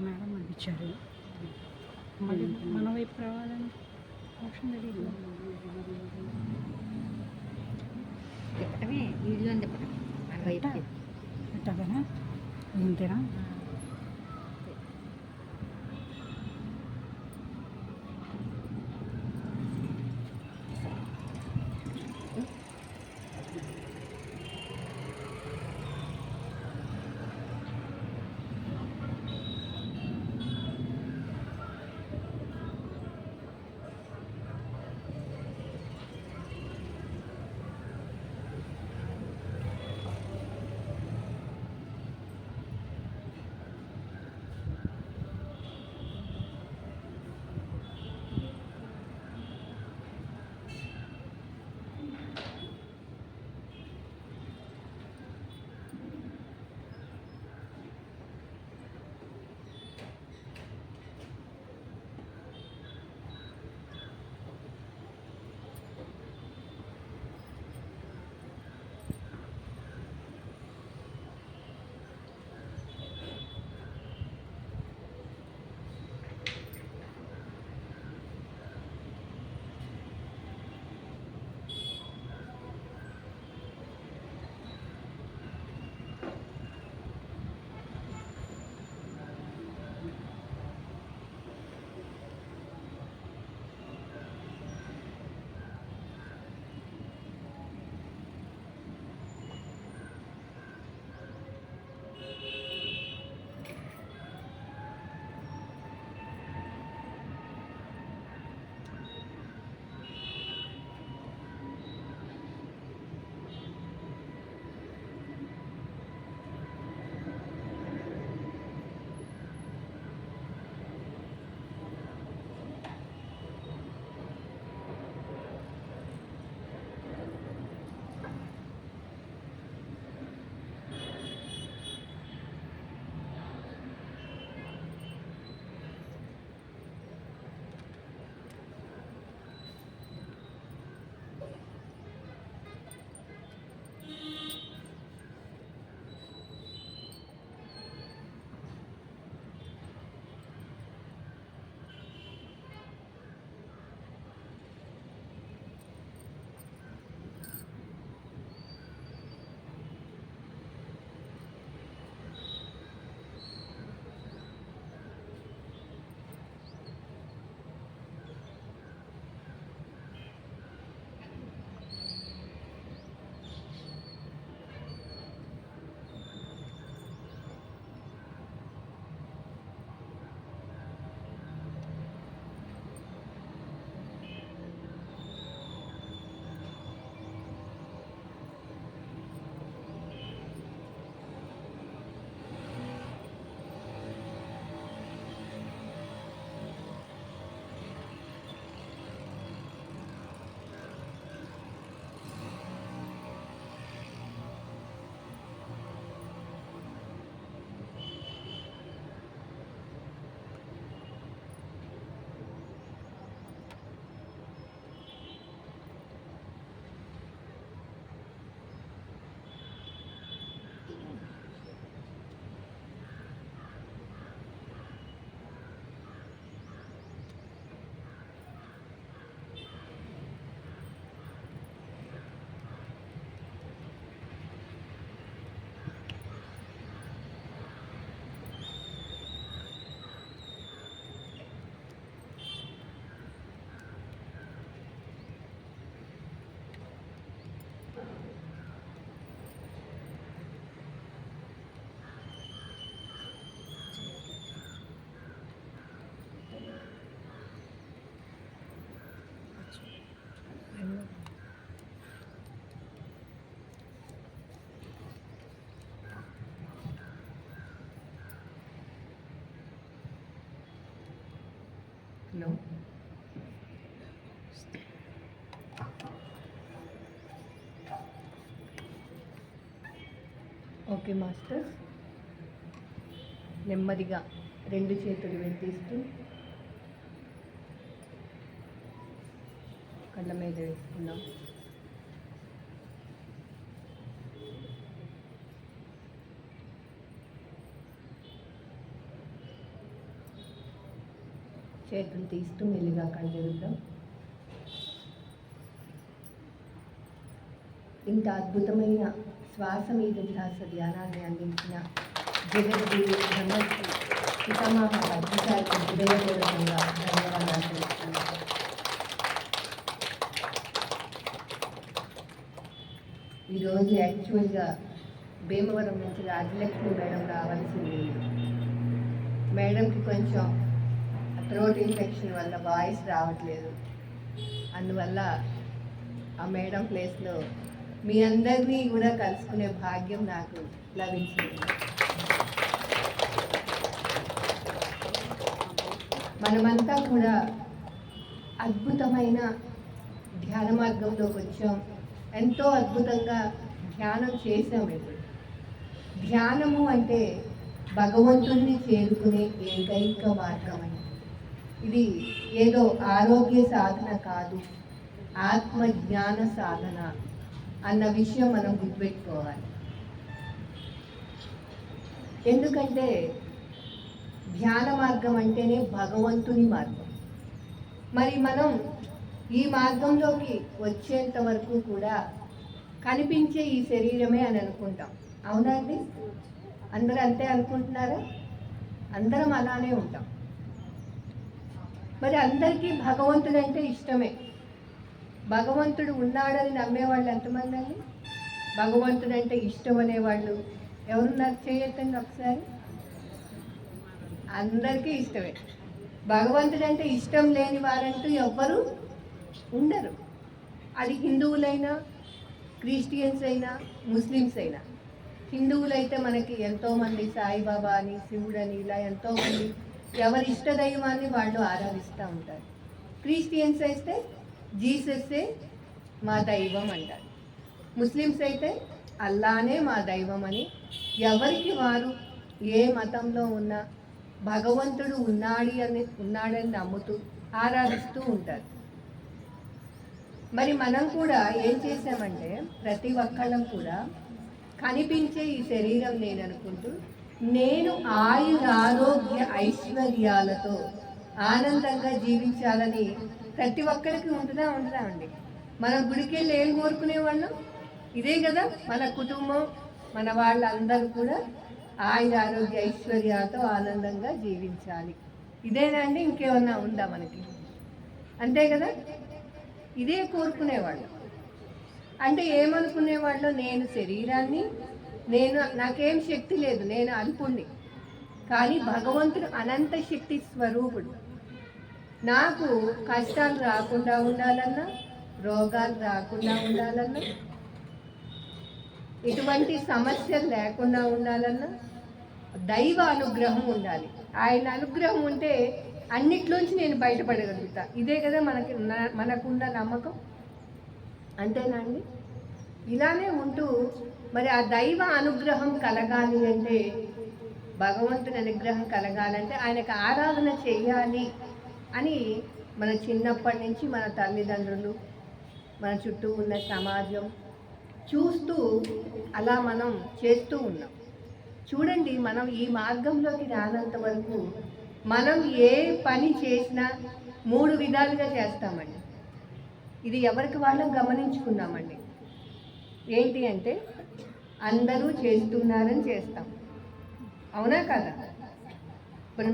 Madam పంపించారు. మళ్ళీ మన వైపు రావాలని ఆప్షన్ తెలియదు. తిప్పటమే వీడియో తిప్పటం మన వైపు పెట్టాకనా ఇంతేనా? హలో ఓకే మాస్టర్స్, నెమ్మదిగా రెండు చేతులు వెంటిస్తూ కళ్ళ మీద వేసుకుందాం. చేతులు తీస్తూ మెల్లిగా కళ్ళెరుద్దాం. ఇంత అద్భుతమైన శ్వాస మీద ధ్యాస ధ్యానాన్ని అందించిన జగద్గురు బ్రహ్మశ్రీ పితామహ భద్రాచార్య హృదయపూర్వకంగా ధన్యవాదాలు తెలుపుతున్నాను. ఈరోజు యాక్చువల్గా భీమవరం నుంచి రాజలక్ష్మి మేడం రావాల్సింది. మేడంకి కొంచెం థ్రోట్ ఇన్ఫెక్షన్ వల్ల వాయిస్ రావట్లేదు. అందువల్ల ఆ మేడం ప్లేస్లో మీ అందరినీ కూడా కలుసుకునే భాగ్యం నాకు లభించింది. మనమంతా కూడా అద్భుతమైన ధ్యాన మార్గంలోకి వచ్చాం. ఎంతో అద్భుతంగా ధ్యానం చేసాం. ఇప్పుడు ధ్యానము అంటే భగవంతుడిని చేరుకునే ఏకైక మార్గం అని. ఇది ఏదో ఆరోగ్య సాధన కాదు, ఆత్మ జ్ఞాన సాధన అన్న విషయం మనం గుర్తుపెట్టుకోవాలి. ఎందుకంటే ధ్యాన మార్గం అంటేనే భగవంతుని మార్గం. మరి మనం ఈ మార్గంలోకి వచ్చేంత వరకు కూడా కనిపించే ఈ శరీరమే అని అనుకుంటాం. అవునా అండి? అందరూ అంతే అనుకుంటున్నారా? అందరం అలానే ఉంటాం. మరి అందరికీ భగవంతుడు అంటే ఇష్టమే. భగవంతుడు ఉన్నాడని నమ్మేవాళ్ళు ఎంతమంది అండి? భగవంతుడు అంటే ఇష్టం అనేవాళ్ళు ఎవరున్నారు? చేయొద్దండి ఒకసారి. అందరికీ ఇష్టమే. భగవంతుడు అంటే ఇష్టం లేని వారంటూ ఎవ్వరూ ఉండరు. అది హిందువులైనా, క్రిస్టియన్స్ అయినా, ముస్లిమ్స్ అయినా. హిందువులైతే మనకి ఎంతోమంది సాయిబాబా అని, శివుడని, ఇలా ఎంతోమంది ఎవరి ఇష్ట దైవాన్ని వాళ్ళు ఆరాధిస్తూ ఉంటారు. క్రిస్టియన్స్ అయితే జీసస్సే మా దైవం అంటారు. ముస్లిమ్స్ అయితే అల్లానే మా దైవం అని ఎవరికి వారు ఏ మతంలో ఉన్నా భగవంతుడు ఉన్నాడని నమ్ముతూ ఆరాధిస్తూ ఉంటారు. మరి మనం కూడా ఏం చేసామంటే ప్రతి ఒక్కళ్ళం కూడా కనిపించే ఈ శరీరం నేను అనుకుంటూ నేను ఆయురారోగ్య ఐశ్వర్యాలతో ఆనందంగా జీవించాలని ప్రతి ఒక్కరికి ఉంటుందా అండి? మన గుడికి వెళ్ళి ఏం కోరుకునేవాళ్ళం? ఇదే కదా. మన కుటుంబం, మన వాళ్ళందరూ కూడా ఆయురారోగ్య ఐశ్వర్యాలతో ఆనందంగా జీవించాలి. ఇదేనా అండి? ఇంకేమన్నా ఉందా మనకి? అంతే కదా. ఇదే కోరుకునేవాళ్ళు. అంటే ఏమనుకునేవాళ్ళు? నేను శరీరాన్ని, నాకేం శక్తి లేదు, నేను అల్పుణ్ణి. కానీ భగవంతుడు అనంత శక్తి స్వరూపుడు. నాకు కష్టాలు రాకుండా ఉండాలన్నా, రోగాలు రాకుండా ఉండాలన్నా, ఎటువంటి సమస్యలు లేకుండా ఉండాలన్నా దైవ అనుగ్రహం ఉండాలి. ఆయన అనుగ్రహం ఉంటే అన్నిట్లోంచి నేను బయటపడగలుగుతా. ఇదే కదా మనకున్న నమ్మకం. అంతేనా అండి? ఇలానే ఉంటూ మరి ఆ దైవ అనుగ్రహం కలగాలి అంటే, భగవంతుని అనుగ్రహం కలగాలంటే ఆయనకు ఆరాధన చేయాలి అని మన చిన్నప్పటి నుంచి మన తల్లిదండ్రులు, మన చుట్టూ ఉన్న సమాజం చూస్తూ అలా మనం చేస్తూ ఉన్నాం. చూడండి, మనం ఈ మార్గంలోకి రానంత వరకు మనం ఏ పని చేసినా 3 విధాలుగా చేస్తామండి. ఇది ఎవరికి వాళ్ళం గమనించుకున్నామండి. ఏంటి అంటే అందరూ చేస్తున్నారని చేస్తాం. అవునా కదా? ఇప్పుడు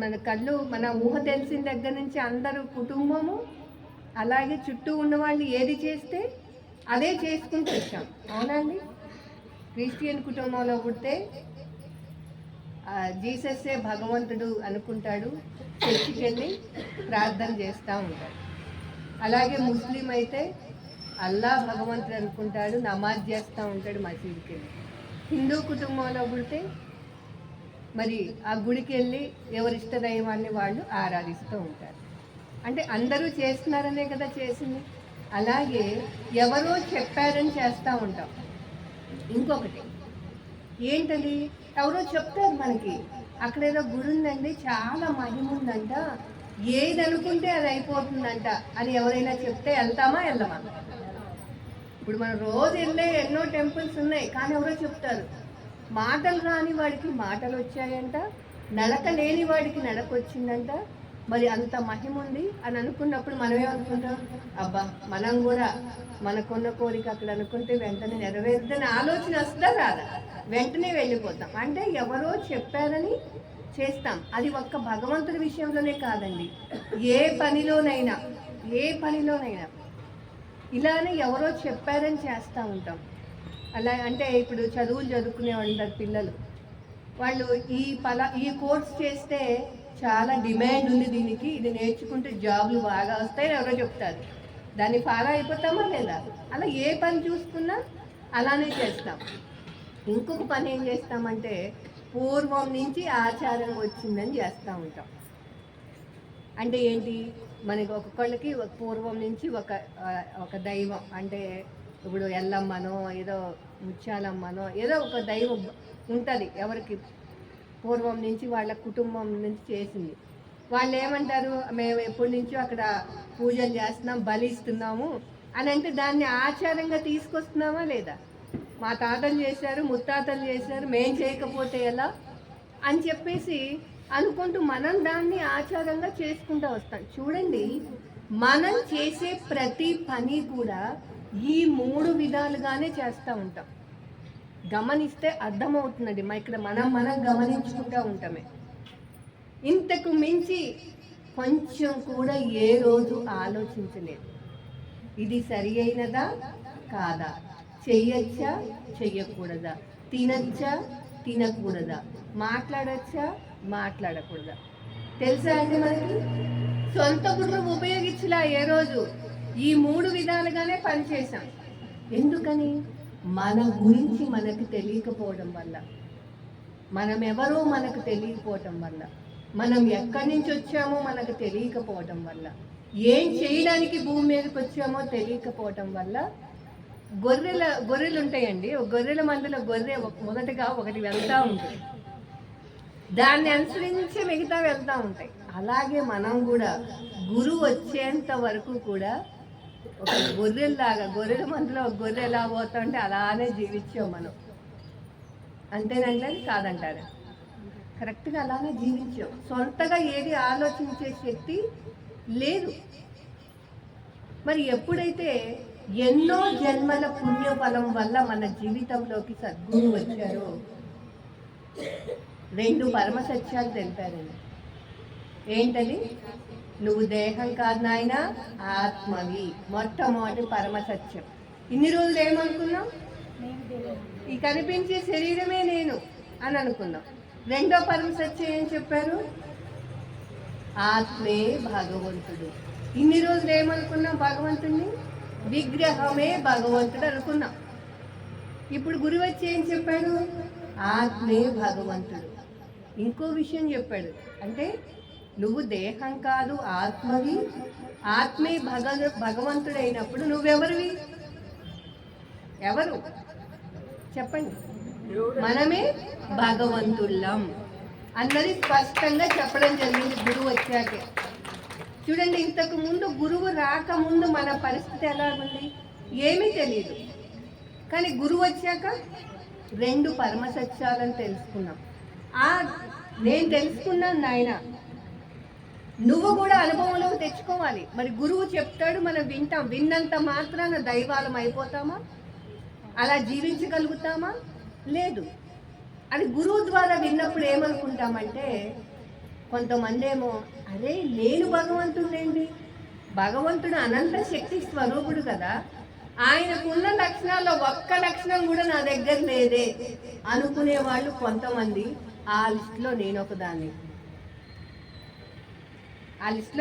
మన ఊహ తెలిసిన దగ్గర నుంచి అందరూ కుటుంబము, అలాగే చుట్టూ ఉన్న వాళ్ళు ఏది చేస్తే అదే చేసుకుంటూ వచ్చాం. అవునండి? క్రిస్టియన్ కుటుంబంలో పుడితే జీసస్సే భగవంతుడు అనుకుంటాడు, చర్చికి వెళ్ళి ప్రార్థన చేస్తూ ఉంటాడు. అలాగే ముస్లిం అయితే అల్లా భగవంతుడు అనుకుంటాడు, నమాజ్ చేస్తూ ఉంటాడు మసీదుకి వెళ్ళి. హిందూ కుటుంబంలో పుడితే మరి ఆ గుడికి వెళ్ళి ఎవరిష్ట దైవాన్ని వాళ్ళు ఆరాధిస్తూ ఉంటారు. అంటే అందరూ చేస్తున్నారనే కదా చేసింది. అలాగే ఎవరో చెప్పారని చేస్తూ ఉంటాం. ఇంకొకటి ఏంటది? ఎవరో చెప్తారు మనకి, అక్కడ ఏదో గుడి ఉందండి, చాలా మహిమ ఉందంట, ఏది అనుకుంటే అది అయిపోతుందంట అని ఎవరైనా చెప్తే వెళ్తామా వెళ్ళమా? ఇప్పుడు మనం రోజు వెళ్ళే ఎన్నో టెంపుల్స్ ఉన్నాయి, కానీ ఎవరో చెప్తారు. మాటలు రాని వాడికి మాటలు వచ్చాయంట, నడక లేని వాడికి నడక వచ్చిందంట, మరి అంత మహిమ ఉంది అని అనుకున్నప్పుడు మనమేమనుకుంటాం, అబ్బా మనం కూడా మనకున్న కోరిక అక్కడ అనుకుంటే వెంటనే నెరవేరుదని ఆలోచన వస్తుందా రాదా? వెంటనే వెళ్ళిపోతాం. అంటే ఎవరో చెప్పారని చేస్తాం. అది ఒక్క భగవంతుడి విషయంలోనే కాదండి, ఏ పనిలోనైనా ఇలానే ఎవరో చెప్పారని చేస్తూ ఉంటాం. అలా అంటే ఇప్పుడు చదువులు చదువుకునే ఉంటారు పిల్లలు, వాళ్ళు ఈ కోర్స్ చేస్తే చాలా డిమాండ్ ఉంది దీనికి, ఇది నేర్చుకుంటే జాబ్లు బాగా వస్తాయని ఎవరో చెప్తారు. దాన్ని ఫాలో అయిపోతామా లేదా? అలా ఏ పని చూసుకున్నా అలానే చేస్తాం. ఇంకొక పని ఏం చేస్తామంటే పూర్వం నుంచి ఆచారం వచ్చిందని చేస్తూ ఉంటాం. అంటే ఏంటి, మనకి ఒక్కొక్కళ్ళకి పూర్వం నుంచి ఒక దైవం, అంటే ఇప్పుడు ఎల్లమ్మనో ఏదో ముత్యాలమ్మనో ఏదో ఒక దైవం ఉంటుంది ఎవరికి, పూర్వం నుంచి వాళ్ళ కుటుంబం నుంచి చేసింది. వాళ్ళు ఏమంటారు, మేము ఎప్పటి నుంచో అక్కడ పూజలు చేస్తున్నాం, బలిస్తున్నాము అని అంటే దాన్ని ఆచారంగా తీసుకొస్తున్నామా లేదా? మా తాతలు చేశారు, ముత్తాతలు చేశారు, మేం చేయకపోతే ఎలా అని చెప్పేసి అనుకుంటూ మనం దాన్ని ఆచారంగా చేసుకుంటూ వస్తాం. చూడండి, మనం చేసే ప్రతి పని కూడా ఈ 3 విధాలుగానే చేస్తూ ఉంటాం. గమనిస్తే అర్థమవుతుందండి. ఇక్కడ మనం గమనించుకుంటూ ఉంటామే. ఇంతకు మించి కొంచెం కూడా ఏ రోజు ఆలోచించలేదు, ఇది సరి అయినదా కాదా, చెయ్యొచ్చా చెయ్యకూడదా, తినచ్చా తినకూడదా, మాట్లాడచ్చా మాట్లాడకూడదా. తెలుసా అండి, మనకి సొంత బుర్ర ఉపయోగించలా ఏ రోజు. ఈ 3 విధాలుగానే పనిచేసాం. ఎందుకని? మన గురించి మనకు తెలియకపోవడం వల్ల, మనం ఎవరో మనకు తెలియకపోవటం వల్ల, మనం ఎక్కడి నుంచి వచ్చామో మనకు తెలియకపోవటం వల్ల, ఏం చేయడానికి భూమి మీదకి వచ్చామో తెలియకపోవటం వల్ల గొర్రెలు ఉంటాయండి. గొర్రెల మందులో గొర్రె మొదటగా ఒకటి వెళ్తూ ఉంటుంది, దాన్ని అనుసరించి మిగతా వెళ్తూ ఉంటాయి. అలాగే మనం కూడా గురువు వచ్చేంత వరకు కూడా ఒక గొర్రెల్లాగా, గొర్రెల మందులో ఒక గొర్రె ఎలా పోతా ఉంటే అలానే జీవించాం మనం. అంతేనంటే కాదంటారు, కరెక్ట్గా అలానే జీవించాం. సొంతగా ఏది ఆలోచించే శక్తి లేదు. మరి ఎప్పుడైతే ఎన్నో జన్మల పుణ్యఫలం వల్ల మన జీవితంలోకి సద్గురు వచ్చారో 2 పరమ సత్యాలు తెలిపారండి. ఏంటది? నువ్వు దేహం కాదు నాయన, ఆత్మవి. మొట్టమొదటి పరమ సత్యం. ఇన్ని రోజులు ఏమనుకున్నాం? ఈ కనిపించే శరీరమే నేను అని అనుకున్నాం. రెండో పరమ సత్యం ఏం చెప్పారు? ఆత్మే భగవంతుడు. ఇన్ని రోజులు ఏమనుకున్నాం? భగవంతుడిని విగ్రహమే భగవంతుడు అనుకున్నాం. ఇప్పుడు గురువు వచ్చి ఏం చెప్పాడు? ఆత్మే భగవంతుడు. ఇంకో విషయం చెప్పాడు, అంటే నువ్వు దేహం కాదు ఆత్మవి, ఆత్మే భగవంతుడు అయినప్పుడు నువ్వెవరివి? ఎవరు చెప్పండి? మనమే భగవంతుళ్ళం అన్నది స్పష్టంగా చెప్పడం జరిగింది గురువు వచ్చాకే. చూడండి, ఇంతకు ముందు గురువు రాకముందు మన పరిస్థితి ఎలా ఉంది? ఏమీ తెలియదు. కానీ గురువు వచ్చాక 2 పరమ సత్యాలను తెలుసుకున్నాం. నేను తెలుసుకున్నాను నాయన, నువ్వు కూడా అనుభవంలోకి తెచ్చుకోవాలి. మరి గురువు చెప్తాడు, మనం వింటాం. విన్నంత మాత్రాన దైవాలం అయిపోతామా? అలా జీవించగలుగుతామా? లేదు. అది గురువు ద్వారా విన్నప్పుడు ఏమనుకుంటామంటే, కొంతమంది ఏమో అరే నేను భగవంతుడేంటి, భగవంతుడు అనంత శక్తి స్వరూపుడు కదా, ఆయనకున్న లక్షణాల్లో ఒక్క లక్షణం కూడా నా దగ్గర లేదే అనుకునే వాళ్ళు కొంతమంది. ఆ లిస్టులో నేనొకదాన్ని,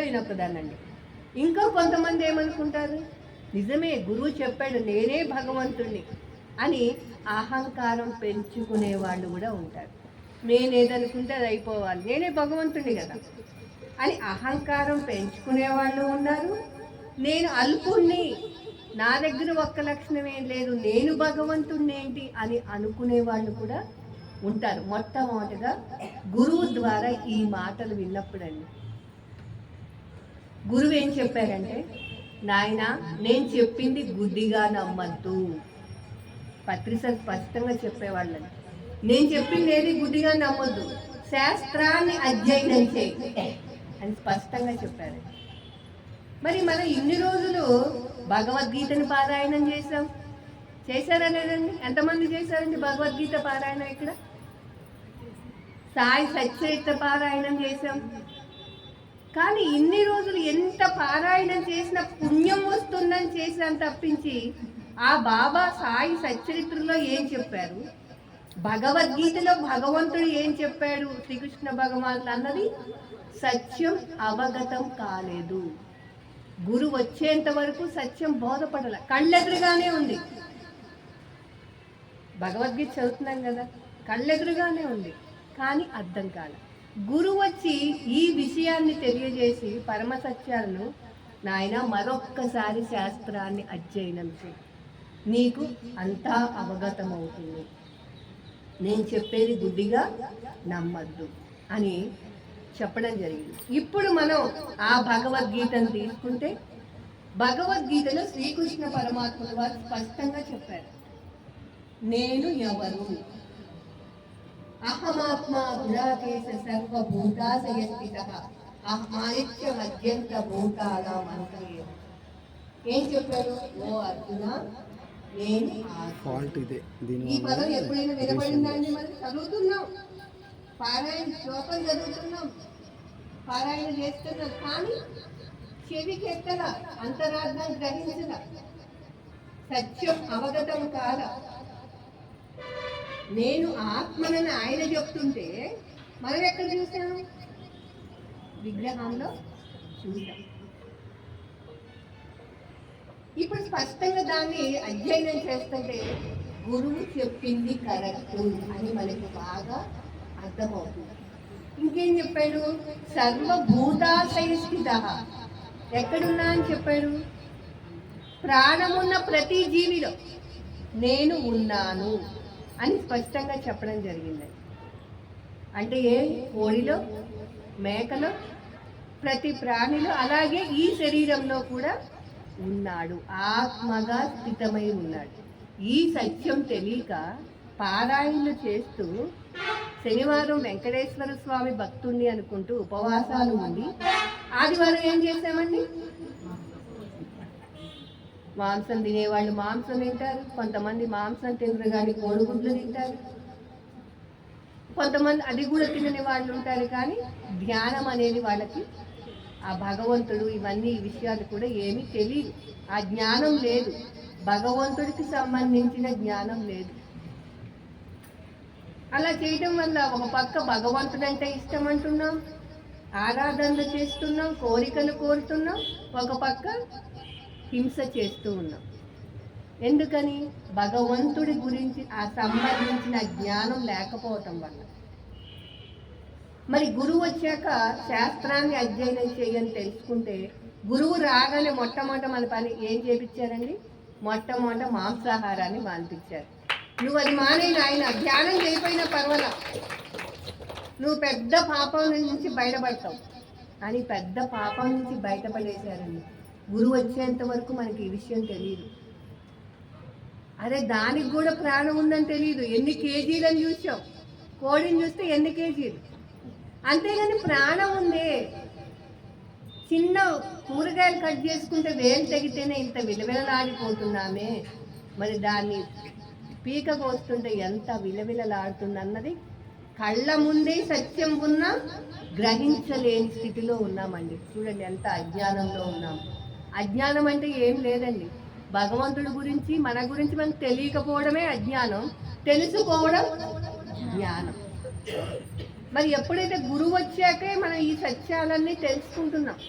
ఈయనొకదాన్నండి. ఇంకా కొంతమంది ఏమనుకుంటారు, నిజమే గురువు చెప్పాడు నేనే భగవంతుడిని అని అహంకారం పెంచుకునే వాళ్ళు కూడా ఉంటారు. నేనేదనుకుంటే అది అయిపోవాలి, నేనే భగవంతుడిని కదా అని అహంకారం పెంచుకునే వాళ్ళు ఉన్నారు. నేను అల్పుణ్ణి, నా దగ్గర ఒక్క లక్షణం ఏం లేదు, నేను భగవంతుడిని ఏంటి అని అనుకునే వాళ్ళు కూడా ఉంటారు. మొట్టమొదటిగా గురువు ద్వారా ఈ మాటలు విన్నప్పుడండి, గురువు ఏం చెప్పారంటే, నాయన నేను చెప్పింది గుడ్డిగా నమ్మద్దు. పత్రికలు స్పష్టంగా చెప్పేవాళ్ళని, నేను చెప్పింది ఏది గుడ్డిగా నమ్మొద్దు, శాస్త్రాన్ని అధ్యయనం చేయి. అని స్పష్టంగా చెప్పారు. మరి మనం ఇన్ని రోజులు భగవద్గీతను పారాయణం చేశారా లేదండి? ఎంతమంది చేశారండి భగవద్గీత పారాయణం? ఇక్కడ సాయి సచ్చరిత్ర పారాయణం చేశాం. కానీ ఇన్ని రోజులు ఎంత పారాయణం చేసినా పుణ్యం వస్తుందని చేసాం తప్పించి ఆ బాబా సాయి సచ్చరిత్రలో ఏం చెప్పారు, భగవద్గీతలో భగవంతుడు ఏం చెప్పాడు, శ్రీకృష్ణ భగవానుడు అన్నది సత్యం అవగతం కాలేదు. గురు వచ్చేంత వరకు సత్యం బోధపడల, కళ్ళెదురుగానే ఉంది. భగవద్గీత చదువుతున్నాం కదా, కళ్ళెదురుగానే ఉంది, కానీ అర్థం కాల. గురువు వచ్చి ఈ విషయాన్ని తెలియజేసి పరమ సత్యాలను, నాయన మరొక్కసారి శాస్త్రాన్ని అధ్యయనం చేయి, నీకు అంతా అవగతమవుతుంది, నేను చెప్పేది గుడ్డిగా నమ్మద్దు అని చెప్పడం జరిగింది. ఇప్పుడు మనం ఆ భగవద్గీతను తీసుకుంటే భగవద్గీతలో శ్రీకృష్ణ పరమాత్ముడు వారు స్పష్టంగా చెప్పారు, నేను ఎవరు, అహమాత్మా గుడాకేశ సర్వభూతాశయస్థితః అహమానిత్య మధ్యంత భూతానాం అంతర్యామి. ఏం చెప్పారు? ఓ అర్జున, నేను ఈ పదం ఎప్పుడైనా వినబడిందా అండి? మనం చదువుతున్నాం, పారాయణ శ్లోకం చదువుతున్నాం, పారాయణ చేస్తున్నాం, కానీ చెవికి ఎక్కల, అంతరార్థం గ్రహించల, సత్యం అవగతం కాల. నేను ఆత్మనని ఆయన చెప్తుంటే మనం ఎక్కడ చూసాం? విగ్రహంలో చూసాం. ఇప్పుడు స్పష్టంగా దాన్ని అధ్యయనం చేస్తుంటే గురువు చెప్పింది కరెక్ట్ అని మనకు బాగా అర్థమవుతుంది. ఇంకేం చెప్పాడు? సర్వభూతాశయస్థితః, ఎక్కడున్నా అని చెప్పాడు? ప్రాణమున్న ప్రతి జీవిలో నేను ఉన్నాను అని స్పష్టంగా చెప్పడం జరిగింది. అంటే ఏ కోడిలో, మేకలో, ప్రతి ప్రాణిలో, అలాగే ఈ శరీరంలో కూడా ఉన్నాడు, ఆత్మగా స్థితమై ఉన్నాడు. ఈ సత్యం తెలియక పారాయణలు చేస్తూ శనివారం వెంకటేశ్వర స్వామి భక్తుణ్ణి అనుకుంటూ ఉపవాసాలు ఉండి ఆదివారం ఏం చేశామండి? మాంసం తినేవాళ్ళు మాంసం తింటారు, కొంతమంది మాంసం తినరు కానీ కోడిగుడ్లు తింటారు, కొంతమంది అది కూడా తినని వాళ్ళు ఉంటారు. కానీ ధ్యానం అనేది వాళ్ళకి, ఆ భగవంతుడు ఇవన్నీ ఈ విషయాలు కూడా ఏమీ తెలియదు, ఆ జ్ఞానం లేదు, భగవంతుడికి సంబంధించిన జ్ఞానం లేదు. అలా చేయడం వల్ల ఒక పక్క భగవంతుడంటే ఇష్టం అంటున్నాం, ఆరాధనలు చేస్తున్నాం, కోరికలు కోరుతున్నాం, ఒక పక్క హింస చేస్తూ ఉన్నాం. ఎందుకని? భగవంతుడి గురించి ఆ సంబంధించిన జ్ఞానం లేకపోవటం వల్ల. మరి గురువు వచ్చాక శాస్త్రాన్ని అధ్యయనం చేయని తెలుసుకుంటే, గురువు రాగానే మొట్టమొదట మన పని ఏం చేపించారండి? మొట్టమొదట మాంసాహారాన్ని మానిపించారు. నువ్వు అది మానేన ఆయన ధ్యానం చేయకపోయినా పర్వాలా, నువ్వు పెద్ద పాపం నుంచి బయటపడతావు అని పెద్ద పాపం నుంచి బయటపడేశారండి. గురువు వచ్చేంత వరకు మనకి ఈ విషయం తెలియదు. అరే దానికి కూడా ప్రాణం ఉందని తెలియదు. ఎన్ని కేజీలని చూసాం, కోడిని చూస్తే ఎన్ని కేజీలు, అంతేగాని ప్రాణం ఉందే. చిన్న కూరగాయలు కట్ చేసుకుంటే వేలు తెగితేనే ఇంత విలవిలలాడిపోతున్నామే, మరి దాన్ని పీకకు వస్తుంటే ఎంత విలవిలలాడుతుంది అన్నది కళ్ళ ముందే సత్యం ఉన్నా గ్రహించలేని స్థితిలో ఉన్నామండి. చూడండి ఎంత అజ్ఞానంలో ఉన్నాము. అజ్ఞానం అంటే ఏం లేదండి, భగవంతుడి గురించి మన గురించి మనకు తెలియకపోవడమే అజ్ఞానం, తెలుసుకోవడం జ్ఞానం. మరి ఎప్పుడైతే గురువు వచ్చాకే మనం ఈ సత్యాలన్నీ తెలుసుకుంటున్నాం.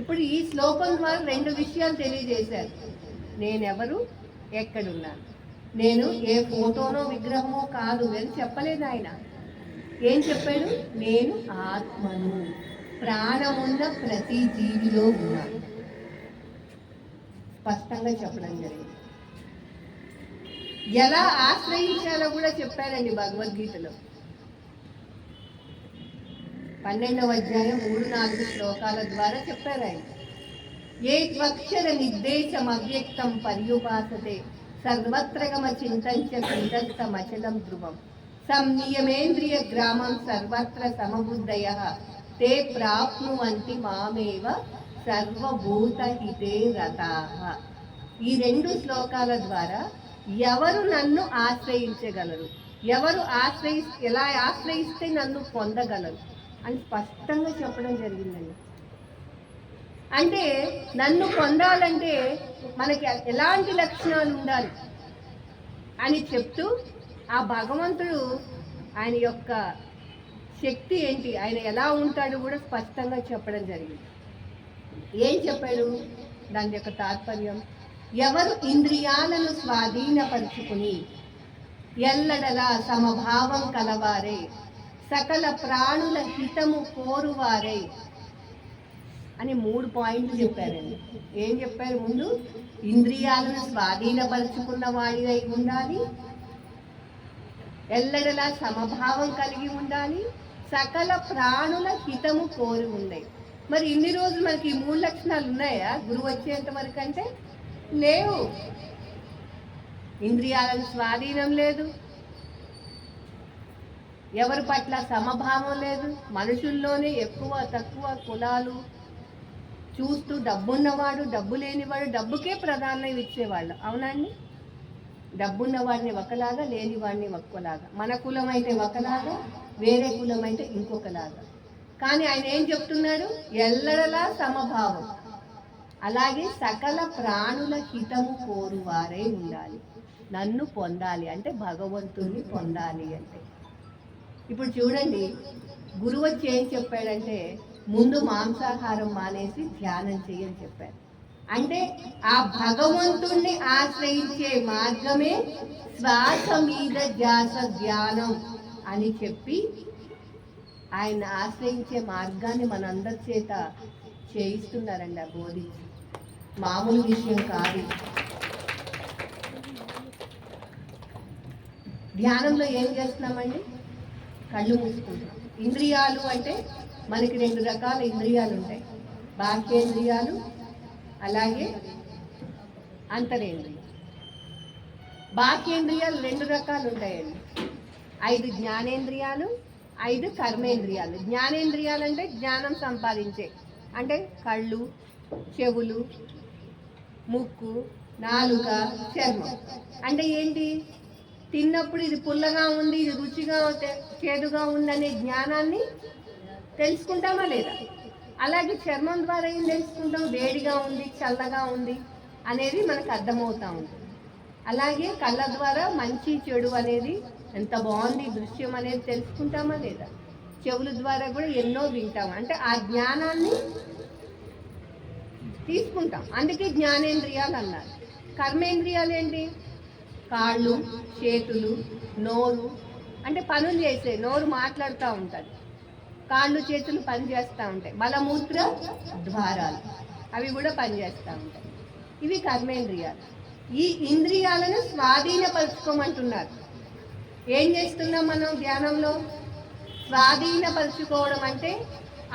ఇప్పుడు ఈ శ్లోకం ద్వారా రెండు విషయాలు తెలియజేశారు. నేనెవరు, ఎక్కడున్నాను, నేను ఏ ఫోటోనో విగ్రహమో కాదు అని చెప్పలేదు ఆయన. ఏం చెప్పాడు? నేను ఆత్మను, ప్రాణమున్న ప్రతి జీవిలో ఉన్నాను, స్పష్టంగా చెప్పడం జరిగింది. ఎలా ఆశ్రయించాలో కూడా చెప్పారండి భగవద్గీతలో. 12వ అధ్యాయం 3-4 శ్లోకాల ద్వారా చెప్పారు ఆయన. ఏ త్వక్షర నిర్దేశం అవ్యక్తం పర్యుపాసతే సర్వత్రగమ చింతంచ కుందస్థమచలం ధ్రువం సంనియమేంద్రియ గ్రామం సర్వత్ర సమబుద్ధయః తే ప్రాప్నువంతి మామేవ సర్వభూతహితే రతాః. ఈ 2 శ్లోకాల ద్వారా ఎవరు నన్ను ఆశ్రయించగలరు, ఎవరు ఎలా ఆశ్రయిస్తే నన్ను పొందగలరు అని స్పష్టంగా చెప్పడం జరిగిందండి. అంటే నన్ను పొందాలంటే మనకి ఎలాంటి లక్షణాలు ఉండాలి అని చెప్తూ ఆ భగవంతుడు ఆయన యొక్క శక్తి ఏంటి, ఆయన ఎలా ఉంటాడు కూడా స్పష్టంగా చెప్పడం జరిగింది. ఏం చెప్పాడు, దాని యొక్క తాత్పర్యం, ఎవరు ఇంద్రియాలను స్వాధీనపరుచుకుని ఎల్లడలా సమభావం కలవారే సకల ప్రాణుల హితము కోరువారే అని 3 పాయింట్లు చెప్పారండి. ఏం చెప్పారు, ముందు ఇంద్రియాలను స్వాధీనపరుచుకున్న వాడివై ఉండాలి, ఎల్లడలా సమభావం కలిగి ఉండాలి, సకల ప్రాణుల హితము కోరి ఉన్నాయి. మరి ఇన్ని రోజులు మనకి ఈ 3 లక్షణాలు ఉన్నాయా గురువు వచ్చేంత వరకు అంటే లేవు. ఇంద్రియాలను స్వాధీనం లేదు, ఎవరి పట్ల సమభావం లేదు, మనుషుల్లోనే ఎక్కువ తక్కువ కులాలు చూస్తూ డబ్బున్నవాడు డబ్బు లేనివాడు డబ్బుకే ప్రాధాన్యం ఇచ్చేవాళ్ళు. అవునండి, డబ్బున్నవాడిని ఒకలాగా లేని వాడిని ఒక్కలాగా, మన కులం అయితే ఒకలాగా వేరే కులం అయితే ఇంకొకలాగా. కానీ ఆయన ఏం చెప్తున్నాడు, ఎల్లడలా సమభావం, అలాగే సకల ప్రాణుల హితము కోరువారే ఉండాలి. నన్ను పొందాలి అంటే భగవంతుణ్ణి పొందాలి అంటే. ఇప్పుడు చూడండి, గురువు వచ్చి ఏం చెప్పాడంటే ముందు మాంసాహారం మానేసి ధ్యానం చేయని చెప్పారు. అంటే ఆ భగవంతుణ్ణి ఆశ్రయించే మార్గమే శ్వాస మీద ధ్యాస ధ్యానం అని చెప్పి ఆయన ఆశ్రయించే మార్గాన్ని మనందరి చేత చేయిస్తున్నారండి. ఆ బోధించి మామూలు విషయం కాదు. ధ్యానంలో ఏం చేస్తున్నామండి, కళ్ళు మూసుకుంటున్నాం. ఇంద్రియాలు అంటే మనకి 2 రకాల ఇంద్రియాలు ఉంటాయి, బాహ్యేంద్రియాలు అలాగే అంతరేంద్రియాలు. బాహ్యేంద్రియాలు 2 రకాలు ఉంటాయండి, 5 జ్ఞానేంద్రియాలు 5 కర్మేంద్రియాలు. జ్ఞానేంద్రియాలు అంటే జ్ఞానం సంపాదించే, అంటే కళ్ళు, చెవులు, ముక్కు, నాలుక, చర్మం. అంటే ఏంటి, తిన్నప్పుడు ఇది పుల్లగా ఉంది, ఇది రుచిగా చేదుగా ఉందనే జ్ఞానాన్ని తెలుసుకుంటామా లేదా? అలాగే చర్మం ద్వారా ఏం తెలుసుకుంటాం, వేడిగా ఉంది చల్లగా ఉంది అనేది మనకు అర్థమవుతూ ఉంటుంది. అలాగే కళ్ళ ద్వారా మంచి చెడు అనేది, ఎంత బాగుంది దృశ్యం అనేది తెలుసుకుంటామా లేదా? చెవుల ద్వారా కూడా ఎన్నో వింటాం, అంటే ఆ జ్ఞానాన్ని తీసుకుంటాం. అందుకే జ్ఞానేంద్రియాలు అన్నారు. కర్మేంద్రియాలు ఏంటి, కాళ్ళు, చేతులు, నోరు, అంటే పనులు చేసే, నోరు మాట్లాడుతూ ఉంటుంది, కాళ్ళు చేతులు పనిచేస్తూ ఉంటాయి, మలమూత్ర ద్వారాలు అవి కూడా పనిచేస్తూ ఉంటాయి. ఇవి కర్మేంద్రియాలు. ఈ ఇంద్రియాలను స్వాధీనపరుచుకోమంటున్నారు. ఏం చేస్తున్నాం మనం ధ్యానంలో? స్వాధీనపరుచుకోవడం అంటే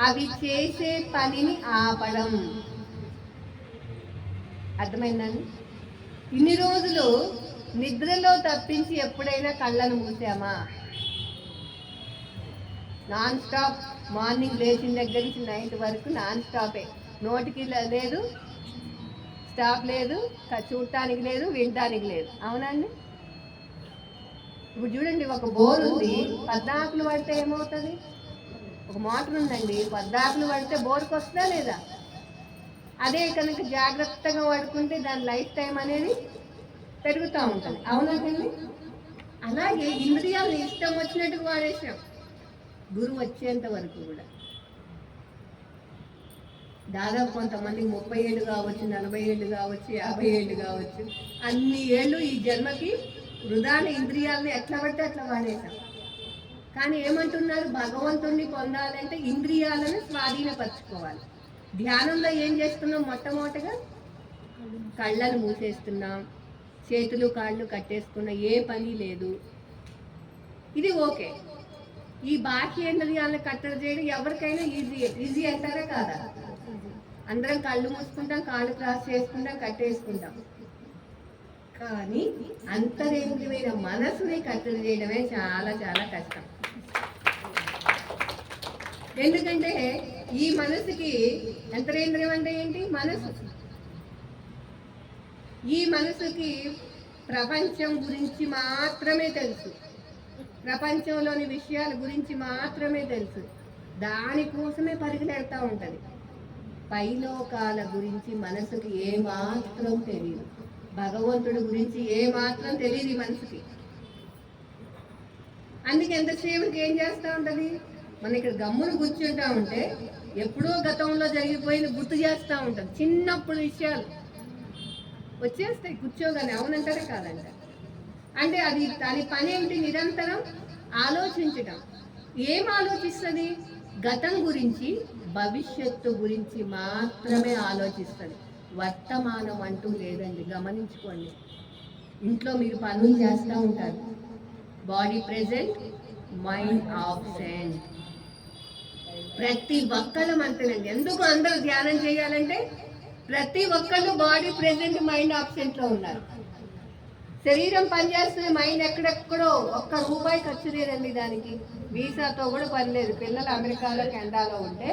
అవి చేసే పనిని ఆపడం. అర్థమైందండి? ఇన్ని రోజులు నిద్రలో తప్పించి ఎప్పుడైనా కళ్ళను మూసామా? నాన్ స్టాప్, మార్నింగ్ లేచిన దగ్గర నుంచి నైట్ వరకు నాన్ స్టాపే. నోటికి లేదు స్టాప్, లేదు చూడటానికి లేదు, వినటానికి లేదు. అవునండి? ఇప్పుడు చూడండి, ఒక బోర్ ఉంది, 14 పడితే ఏమవుతుంది? ఒక మోటార్ ఉందండి, 14 పడితే బోర్కి వస్తుందా లేదా? అదే కనుక జాగ్రత్తగా వాడుకుంటే దాని లైఫ్ టైం అనేది పెరుగుతూ ఉంటుంది. అవునండి? అలాగే ఇంద్రియాలను ఇష్టం వచ్చినట్టుగా వాడేసాం గురువు వచ్చేంత వరకు కూడా. దాదాపు కొంతమందికి 30 ఏళ్ళు కావచ్చు, 40 ఏళ్ళు కావచ్చు, 50 ఏళ్ళు కావచ్చు, అన్ని ఏళ్ళు ఈ జన్మకి వృధాన ఇంద్రియాలను ఎట్లా పడితే అట్లా వాడేసాం. కానీ ఏమంటున్నారు, భగవంతుణ్ణి పొందాలంటే ఇంద్రియాలను స్వాధీనపరచుకోవాలి. ధ్యానంలో ఏం చేస్తున్నాం? మొట్టమొదటిగా కళ్ళను మూసేస్తున్నాం, చేతులు కాళ్ళు కట్టేసుకున్న, ఏ పని లేదు. ఇది ఓకే. ఈ బాహ్యేంద్రియాలను కట్టడి చేయడం ఎవరికైనా ఈజీ అంటారా కాదా? అందరం కళ్ళు మూసుకుంటాం, కాళ్ళు క్రాస్ చేసుకుంటాం, కట్టేసుకుంటాం. కానీ అంతరేంద్రియమైన మనసుని కట్టడి చేయడమే చాలా చాలా కష్టం. ఎందుకంటే ఈ మనసుకి, అంతరేంద్రియం అంటే ఏంటి? మనసు. ఈ మనసుకి ప్రపంచం గురించి మాత్రమే తెలుసు, ప్రపంచంలోని విషయాల గురించి మాత్రమే తెలుసు. దానికోసమే పరిగెడతా ఉంటుంది. పైలోకాల గురించి మనసుకి ఏమాత్రం తెలియదు, భగవంతుడి గురించి ఏమాత్రం తెలియదు ఈ మనసుకి. అందుకే ఎంతసేపుకి ఏం చేస్తూ ఉంటుంది? మన ఇక్కడ గమ్మును కూర్చుంటా ఉంటే ఎప్పుడో గతంలో జరిగిపోయిన గుర్తు చేస్తూ ఉంటుంది. చిన్నప్పుడు విషయాలు వచ్చేస్తాయి కూర్చోగానే, అవునంటారే కాదంటారు. అంటే అది దాని పని ఏమిటి? నిరంతరం ఆలోచించటం. ఏం ఆలోచిస్తుంది? గతం గురించి, భవిష్యత్తు గురించి మాత్రమే ఆలోచిస్తుంది. వర్తమానం అంటూ లేదండి, గమనించుకోండి. ఇంట్లో మీరు పనులు చేస్తూ ఉంటారు, బాడీ ప్రెజెంట్, మైండ్ ఆబ్సెంట్. ప్రతి ఒక్కళ్ళు అంతేనండి. ఎందుకు అందరూ ధ్యానం చేయాలంటే ప్రతి ఒక్కళ్ళు బాడీ ప్రెజెంట్, మైండ్ ఆబ్సెంట్లో ఉన్నారు. శరీరం పనిచేస్తుంది, మైండ్ ఎక్కడెక్కడో. ₹1 ఖర్చు లేదండి దానికి. వీసాతో కూడా పని లేదు. పిల్లలు అమెరికాలో, కెనడాలో ఉంటే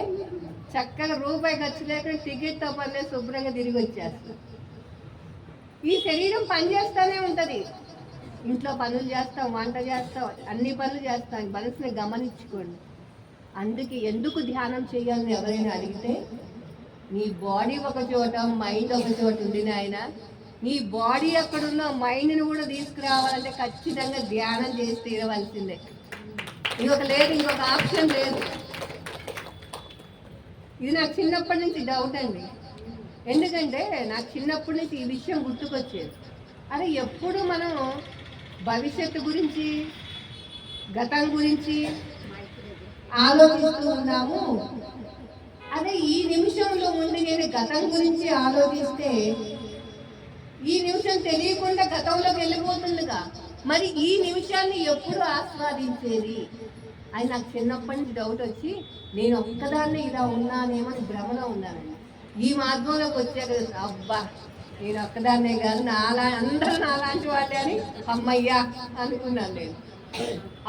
చక్కగా ₹1 ఖర్చు లేకుండా టికెట్తో పని లేదు, శుభ్రంగా తిరిగి వచ్చేస్తారు. ఈ శరీరం పనిచేస్తూనే ఉంటుంది. ఇంట్లో పనులు చేస్తాం, వంట చేస్తాం, అన్ని పనులు చేస్తాం. మనసుని గమనించుకోండి. అందుకే ఎందుకు ధ్యానం చేయాలని ఎవరైనా అడిగితే, నీ బాడీ ఒక చోట, మైండ్ ఒక చోట ఉంది నాయన. నీ బాడీ ఎక్కడున్న మైండ్ని కూడా తీసుకురావాలంటే ఖచ్చితంగా ధ్యానం చేసి తీరవలసిందే. ఇంకొక ఆప్షన్ లేదు. ఇది నాకు చిన్నప్పటి నుంచి డౌట్ అండి. ఎందుకంటే నాకు చిన్నప్పటి నుంచి ఈ విషయం గుర్తుకొచ్చేది. అరే ఎప్పుడు మనం భవిష్యత్తు గురించి, గతం గురించి ఆలోచిస్తూ ఉన్నాము. అదే ఈ నిమిషంలో ఉండి నేను గతం గురించి ఆలోచిస్తే ఈ నిమిషం తెలియకుండా గతంలోకి వెళ్ళిపోతుందిగా. మరి ఈ నిమిషాన్ని ఎప్పుడు ఆస్వాదించేది అని నాకు చిన్నప్పటి నుంచి డౌట్ వచ్చి, నేను ఒక్కదాన్నే ఇలా ఉన్నానేమో అని భ్రమలో ఉన్నానండి. ఈ మార్గంలోకి వచ్చాక అబ్బా నేను ఒక్కదాన్నే కాదు, అందరూ నాలాంటి వాళ్ళే అని అమ్మయ్యా అనుకున్నాను నేను.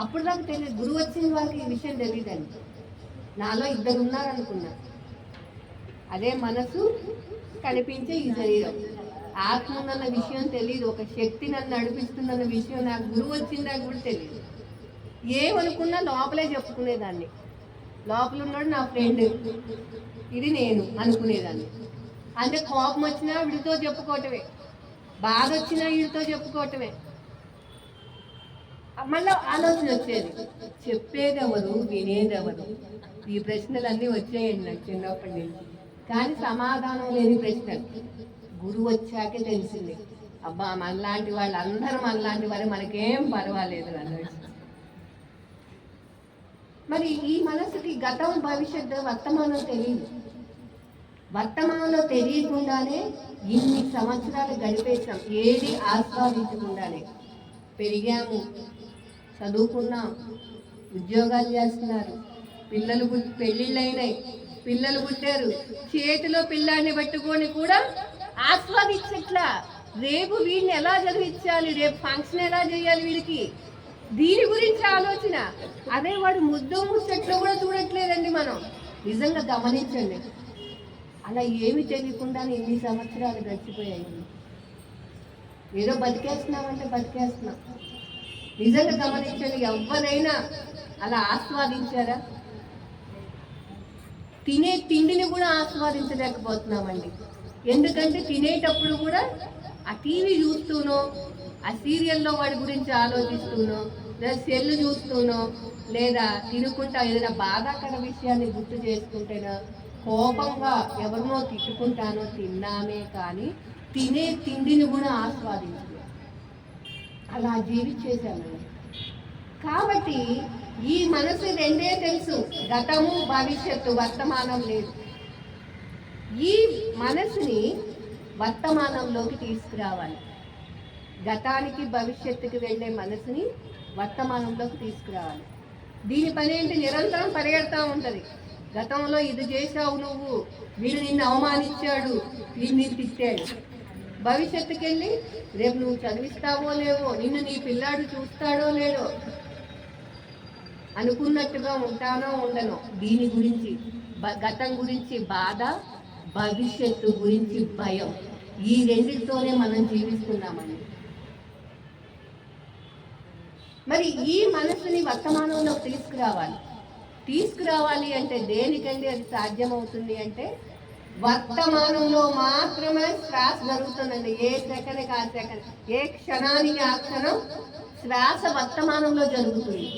అప్పుడు నాకు తెలియదు, గురువు వచ్చిన వాళ్ళకి ఈ విషయం తెలియదండి. నాలో 2 ఉన్నారు అనుకున్నా. అదే మనసు, కనిపించే ఈ శరీరం. ఆత్మ ఉందన్న విషయం తెలియదు, ఒక శక్తి నన్ను నడిపిస్తుందన్న విషయం నాకు గురువు వచ్చిందాక కూడా తెలియదు. ఏమనుకున్నా లోపలే చెప్పుకునేదాన్ని. లోపల ఉన్నాడు నా ఫ్రెండ్, ఇది నేను అనుకునేదాన్ని. అంటే కోపం వచ్చినా వీడితో చెప్పుకోవటమే, బాధ వచ్చినా వీడితో చెప్పుకోవటమే. మళ్ళీ ఆలోచన వచ్చేది, చెప్పేదెవరు, వినేదెవరు? ఈ ప్రశ్నలన్నీ వచ్చాయండి నాకు చిన్నప్పటి నుంచి. కానీ సమాధానం లేని ప్రశ్నలు. గురువు వచ్చాకే తెలిసింది, అబ్బా మనలాంటి వాళ్ళు అందరూ మనలాంటి వారు, మనకేం పర్వాలేదు అన్నది. మరి ఈ మనసుకి గతం, భవిష్యత్తు, వర్తమానం తెలియదు. వర్తమానంలో తెలియకుండానే ఇన్ని సంవత్సరాలు గడిపేసాం, ఏది ఆస్వాదించకుండానే. పెరిగాము, చదువుకున్నాం, ఉద్యోగాలు చేస్తున్నారు, పెళ్ళిళ్ళు అయినాయి, పిల్లలు పుట్టారు. చేతిలో పిల్లాన్ని పట్టుకొని కూడా ఆస్వాదించట్లా. రేపు వీడిని ఎలా చదివించాలి, రేపు ఫంక్షన్ ఎలా చేయాలి వీడికి, దీని గురించి ఆలోచన. అదే వాడు ముచ్చట్లో కూడా చూడట్లేదండి. మనం నిజంగా గమనించండి. అలా ఏమి తెలియకుండా ఇన్ని సంవత్సరాలు గడిచిపోయాయి. ఏదో బతికేస్తున్నామంటే బతికేస్తున్నాం. నిజంగా గమనించండి, ఎవరైనా అలా ఆస్వాదించారా? తినే తిండిని కూడా ఆస్వాదించలేకపోతున్నామండి. ఎందుకంటే తినేటప్పుడు కూడా ఆ టీవీ చూస్తూనో, ఆ సీరియల్లో వాడి గురించి ఆలోచిస్తూనో, లేదా సెల్ చూస్తూనో, లేదా తినుకుంటా ఏదైనా బాధాకర విషయాన్ని గుర్తు చేసుకుంటేనో, కోపంగా ఎవరినో తిట్టుకుంటానో తిన్నామే కానీ తినే తిండిని కూడా ఆస్వాదించలేదు. అలా జీవించేశానండి. కాబట్టి ఈ మనసు రెండే తెలుసు, గతము, భవిష్యత్తు, వర్తమానం లేదు. ఈ మనసుని వర్తమానంలోకి తీసుకురావాలి. గతానికి, భవిష్యత్తుకి వెళ్ళే మనసుని వర్తమానంలోకి తీసుకురావాలి. దీని పని ఏంటి? నిరంతరం పరిగెడతా ఉంటుంది. గతంలో ఇది చేశావు నువ్వు, వీడు నిన్ను అవమానించాడు, వీడు నిన్ను తిట్టాడు, భవిష్యత్తుకి వెళ్ళి రేపు నువ్వు చదివిస్తావో లేవో, నిన్ను నీ పిల్లాడు చూస్తాడో లేడో, అనుకున్నట్టుగా ఉంటానో ఉండనో, దీని గురించి గతం గురించి బాధ, భవిష్యత్తు గురించి భయం, ఈ రెండింటితోనే మనం జీవిస్తున్నామండి. మరి ఈ మనసుని వర్తమానంలో తీసుకురావాలి అంటే దేనికండి అది సాధ్యమవుతుంది అంటే వర్తమానంలో మాత్రమే శ్వాస జరుగుతుందండి. ఏ సెకండ్కి ఆ సెకండ్, ఏ క్షణానికి ఆ క్షణం శ్వాస వర్తమానంలో జరుగుతుంది.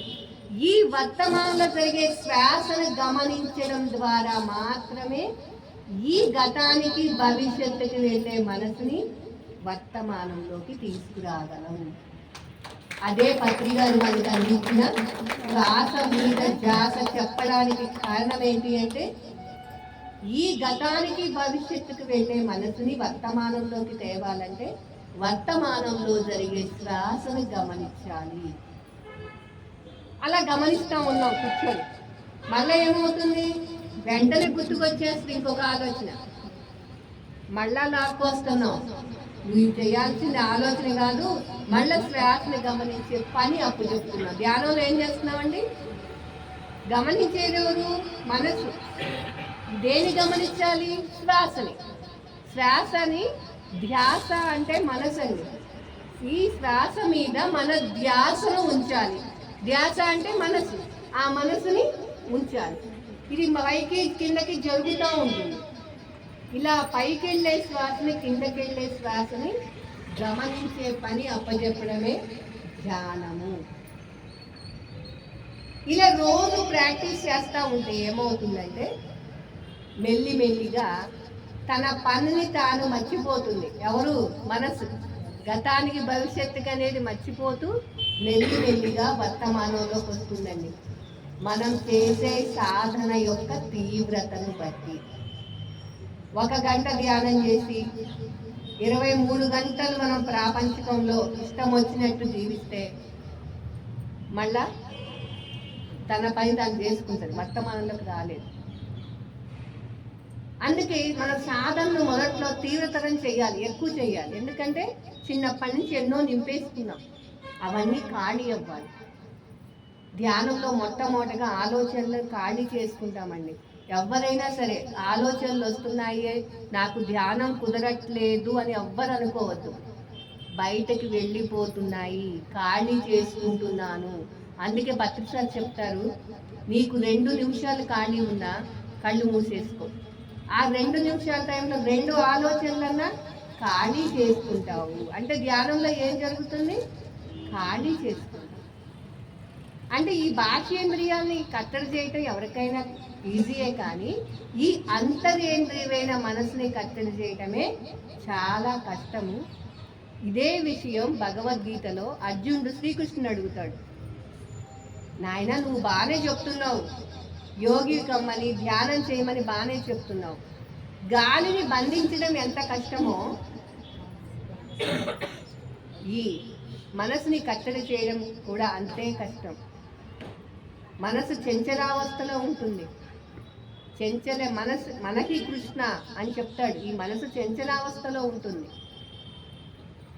ఈ వర్తమానంలో జరిగే శ్వాసను గమనించడం ద్వారా మాత్రమే ఈ గతానికి భవిష్యత్తుకి వెళ్ళే మనసుని వర్తమానంలోకి తీసుకురాగలం. అదే పత్రి గారు మనకు అందించిన శ్వాస మీద ధ్యాస చెప్పడానికి కారణం ఏంటి అంటే ఈ గతానికి భవిష్యత్తుకు వెళ్ళే మనసుని వర్తమానంలోకి తేవాలంటే వర్తమానంలో జరిగే శ్వాసను గమనించాలి. అలా గమనిస్తూ ఉన్నాం కూర్చొని. మళ్ళీ ఏమవుతుంది, వెంటనే గుర్తుకొచ్చేస్తుంది ఇంకొక ఆలోచన, మళ్ళా లాక్కొస్తున్నాం. నువ్వు చేయాల్సిన ఆలోచన కాదు, మళ్ళీ శ్వాసని గమనించే పని అప్పుడు చెప్తున్నాం. ధ్యానంలో ఏం చేస్తున్నామండి, గమనించేది ఎవరు? మనసు. దేని గమనించాలి? శ్వాసని. శ్వాసని ధ్యాస అంటే మనసు అండి. ఈ శ్వాస మీద మన ధ్యాసను ఉంచాలి. ధ్యాస అంటే మనసు. ఆ మనసుని ఉంచాలి. ఇది పైకి కిందకి జరుగుతూ ఉంటుంది. ఇలా పైకి వెళ్ళే శ్వాసని, కిందకి వెళ్ళే శ్వాసని గమనించే పని అప్పచెప్పడమే ధ్యానము. ఇలా రోజు ప్రాక్టీస్ చేస్తూ ఉంటే ఏమవుతుందంటే మెల్లిమెల్లిగా తన పనిని తాను మర్చిపోతుంది. ఎవరు? మనసు. గతానికి భవిష్యత్తుకి అనేది మర్చిపోతూ మెల్లిమెల్లిగా వర్తమానంలోకి వస్తుందండి. మనం చేసే సాధన యొక్క తీవ్రతను బట్టి 1 గంట ధ్యానం చేసి 23 గంటలు మనం ప్రాపంచికంలో ఇష్టం వచ్చినట్టు జీవిస్తే మళ్ళా తన పని తాను చేసుకుంటుంది, వర్తమానంలోకి రాలేదు. అందుకే మన సాధనను మొదట్లో తీవ్రతరం చేయాలి, ఎక్కువ చేయాలి. ఎందుకంటే చిన్నప్పటి నుంచి ఎన్నో నింపేసుకున్నాం, అవన్నీ ఖాళీ అవ్వాలి. ధ్యానంలో మొట్టమొదటిగా ఆలోచనలు ఖాళీ చేసుకుంటామండి. ఎవరైనా సరే ఆలోచనలు వస్తున్నాయే, నాకు ధ్యానం కుదరట్లేదు అని ఎవ్వరు అనుకోవద్దు. బయటకు వెళ్ళిపోతున్నాయి, ఖాళీ చేసుకుంటున్నాను. అందుకే పత్రికలు చెప్తారు, నీకు 2 నిమిషాలు ఖాళీ ఉన్నా కళ్ళు మూసేసుకో. ఆ 2 నిమిషాల టైంలో 2 ఆలోచనలన్నా ఖాళీ చేసుకుంటావు. అంటే ధ్యానంలో ఏం జరుగుతుంది? ఖాళీ చేసుకుంటావు. అంటే ఈ బాహ్యేంద్రియాలని కట్టడి చేయటం ఎవరికైనా ఈజీయే, కానీ ఈ అంతరేంద్రియమైన మనసుని కట్టడి చేయటమే చాలా కష్టము. ఇదే విషయం భగవద్గీతలో అర్జునుడు శ్రీకృష్ణుని అడుగుతాడు, నాయన నువ్వు బాగానే చెప్తున్నావు, యోగి కమ్మని ధ్యానం చేయమని బాగానే చెప్తున్నావు, గాలిని బంధించడం ఎంత కష్టమో ఈ మనసుని కట్టడి చేయడం కూడా అంతే కష్టం. మనసు చంచలావస్థలో ఉంటుంది. చంచల మనసు మనకి కృష్ణ అని చెప్తాడు, ఈ మనసు చంచలావస్థలో ఉంటుంది.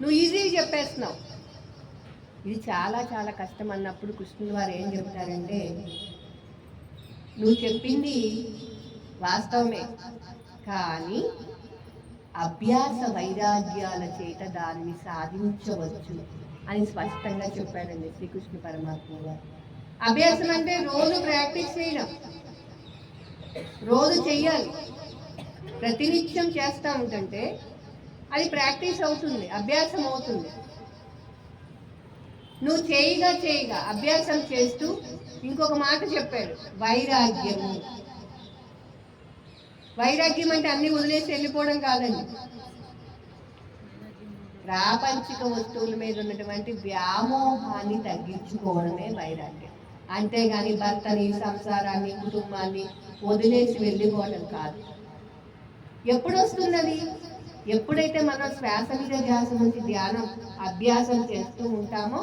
నువ్వు ఈజీగా చెప్పేస్తున్నావు, ఇది చాలా చాలా కష్టం అన్నప్పుడు కృష్ణుడు వారు ఏం చెప్తారంటే, నువ్వు చెప్పింది వాస్తవమే, కానీ అభ్యాస వైరాగ్యాల చేత దానిని సాధించవచ్చు అని స్పష్టంగా చెప్పాడండి శ్రీకృష్ణ పరమాత్మ గారు. అభ్యాసం అంటే రోజు ప్రాక్టీస్ చేయడం, రోజు చెయ్యాలి. ప్రతినిత్యం చేస్తూ ఉంటుంటే అది ప్రాక్టీస్ అవుతుంది, అభ్యాసం అవుతుంది. నువ్వు చేయగా అభ్యాసం చేస్తూ ఇంకొక మాట చెప్పాడు, వైరాగ్యము. వైరాగ్యం అంటే అన్ని వదిలేసి వెళ్ళిపోవడం కాదండి, ప్రాపంచిక వస్తువుల మీద ఉన్నటువంటి వ్యామోహాన్ని తగ్గించుకోవడమే వైరాగ్యం. అంతేగాని భర్తని, సంసారాన్ని, కుటుంబాన్ని వదిలేసి వెళ్ళిపోవడం కాదు. ఎప్పుడు వస్తున్నది? ఎప్పుడైతే మనం శ్వాస మీద ధ్యాస నుంచి ధ్యానం అభ్యాసం చేస్తూ ఉంటామో,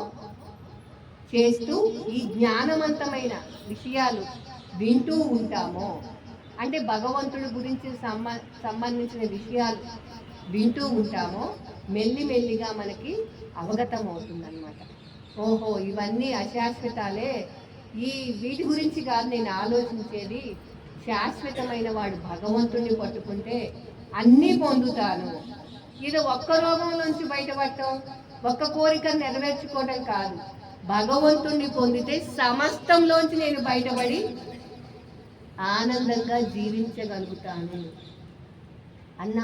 చేస్తూ ఈ జ్ఞానవంతమైన విషయాలు వింటూ ఉంటామో, అంటే భగవంతుడి గురించి సంబంధించిన విషయాలు వింటూ ఉంటామో మెల్లిమెల్లిగా మనకి అవగతం అవుతుందన్నమాట. ఓహో, ఇవన్నీ అశాశ్వతాలే, వీటి గురించి కాదు నేను ఆలోచించేది, శాశ్వతమైన వాడు భగవంతుడిని పట్టుకుంటే అన్నీ పొందుతాను. ఇది ఒక్క రోగం నుంచి బయటపడటం, ఒక్క కోరికను నెరవేర్చుకోవడం కాదు, భగవంతుణ్ణి పొందితే సమస్తంలోంచి నేను బయటపడి ఆనందంగా జీవించగలుగుతాను అన్న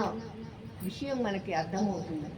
విషయం మనకి అర్థమవుతుంది.